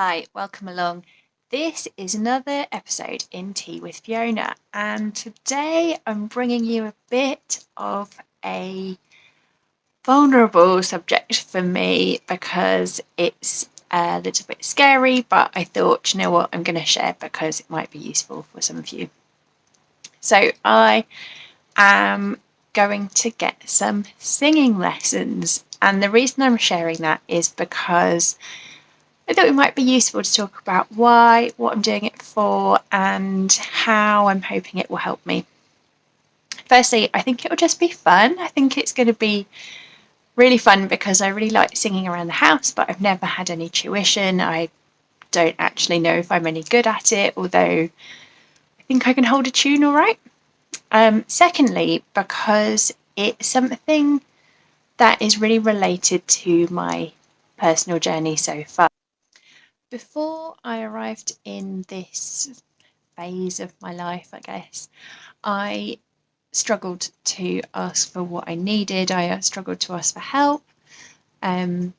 Hi, welcome along. This is another episode in Tea with Fiona, and today I'm bringing you a bit of a vulnerable subject for me because it's a little bit scary, but I thought, you know what, I'm going to share because it might be useful for some of you. So I am going to get some singing lessons, and the reason I'm sharing that is because I thought it might be useful to talk about why, what I'm doing it for, and how I'm hoping it will help me. Firstly, I think it will just be fun. I think it's going to be really fun because I really like singing around the house, but I've never had any tuition. I don't actually know if I'm any good at it, although I think I can hold a tune all right. Secondly, because it's something that is really related to my personal journey so far. Before I arrived in this phase of my life, I guess, I struggled to ask for what I needed. I struggled to ask for help, and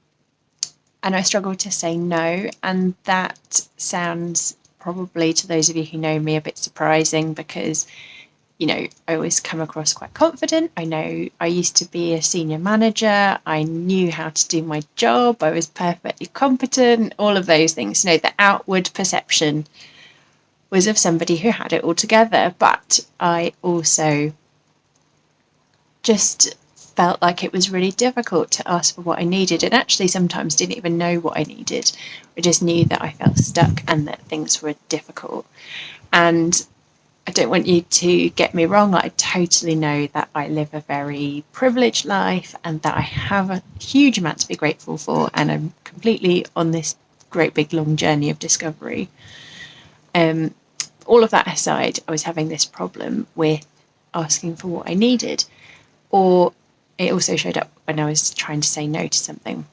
I struggled to say no. And that sounds probably, to those of you who know me, a bit surprising because, you know, I always come across quite confident. I know I used to be a senior manager. I knew how to do my job. I was perfectly competent, all of those things. You know, the outward perception was of somebody who had it all together. But I also just felt like it was really difficult to ask for what I needed, and actually sometimes didn't even know what I needed. I just knew that I felt stuck and that things were difficult. And I don't want you to get me wrong. I totally know that I live a very privileged life and that I have a huge amount to be grateful for, and I'm completely on this great big long journey of discovery. All of that aside, I was having this problem with asking for what I needed, or it also showed up when I was trying to say no to something.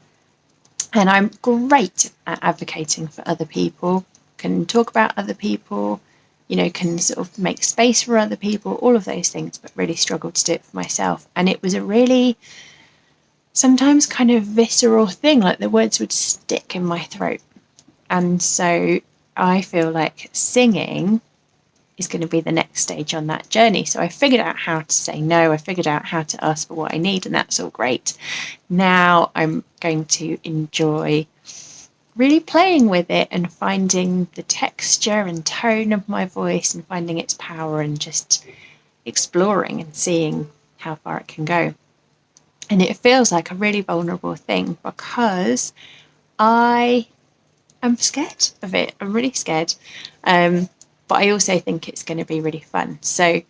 And I'm great at advocating for other people, can talk about other people, you know, can sort of make space for other people, all of those things, but really struggled to do it for myself. And it was a really sometimes kind of visceral thing, like the words would stick in my throat. And so I feel like singing is going to be the next stage on that journey. So I figured out how to say no, I figured out how to ask for what I need, and that's all great. Now I'm going to enjoy really playing with it and finding the texture and tone of my voice and finding its power and just exploring and seeing how far it can go. And it feels like a really vulnerable thing because I am scared of it. I'm really scared. But I also think it's going to be really fun. So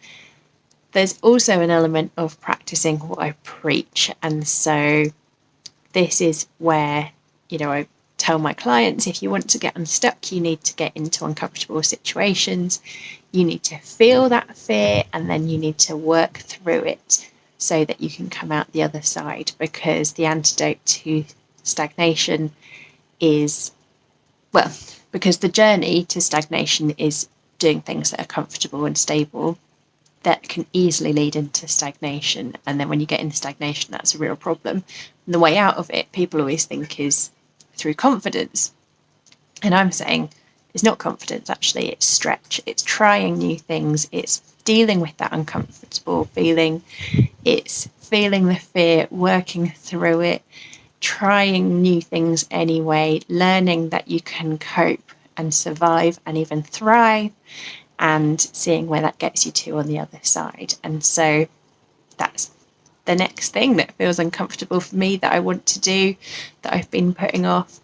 there's also an element of practicing what I preach. And so this is where, you know, I tell my clients, if you want to get unstuck, you need to get into uncomfortable situations. You need to feel that fear, and then you need to work through it so that you can come out the other side, because the antidote to stagnation is, well, because the journey to stagnation is doing things that are comfortable and stable, that can easily lead into stagnation. And then when you get into stagnation, that's a real problem. And the way out of it, people always think, is through confidence. And I'm saying it's not confidence, actually, it's stretch. It's trying new things. It's dealing with that uncomfortable feeling. It's feeling the fear, working through it, trying new things anyway, learning that you can cope and survive and even thrive, and seeing where that gets you to on the other side. And so that's the next thing that feels uncomfortable for me, that I want to do, that I've been putting off.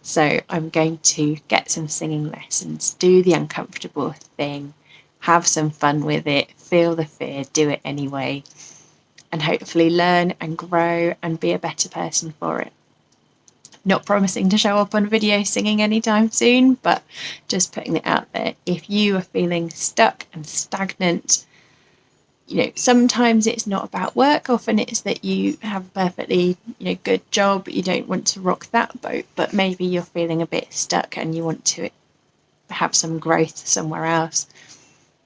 So I'm going to get some singing lessons, do the uncomfortable thing, have some fun with it, feel the fear, do it anyway, and hopefully learn and grow and be a better person for it. Not promising to show up on video singing anytime soon, but just putting it out there. If you are feeling stuck and stagnant, you know, sometimes it's not about work. Often it's that you have a perfectly, you know, good job, but you don't want to rock that boat. But maybe you're feeling a bit stuck and you want to have some growth somewhere else.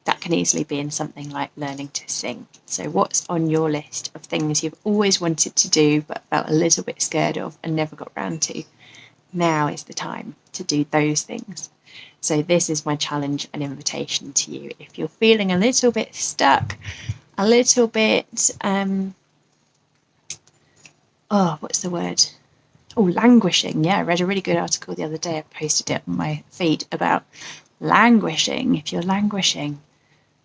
That can easily be in something like learning to sing. So what's on your list of things you've always wanted to do but felt a little bit scared of and never got round to? now is the time to do those things. So this is my challenge and invitation to you. If you're feeling a little bit stuck, a little bit, what's the word? Oh, languishing. Yeah, I read a really good article the other day. I posted it on my feed about languishing. If you're languishing,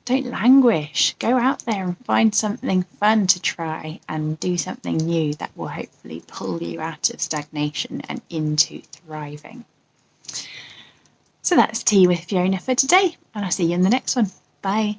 don't languish. Go out there and find something fun to try and do something new that will hopefully pull you out of stagnation and into thriving. So that's Tea with Fiona for today, and I'll see you in the next one. Bye.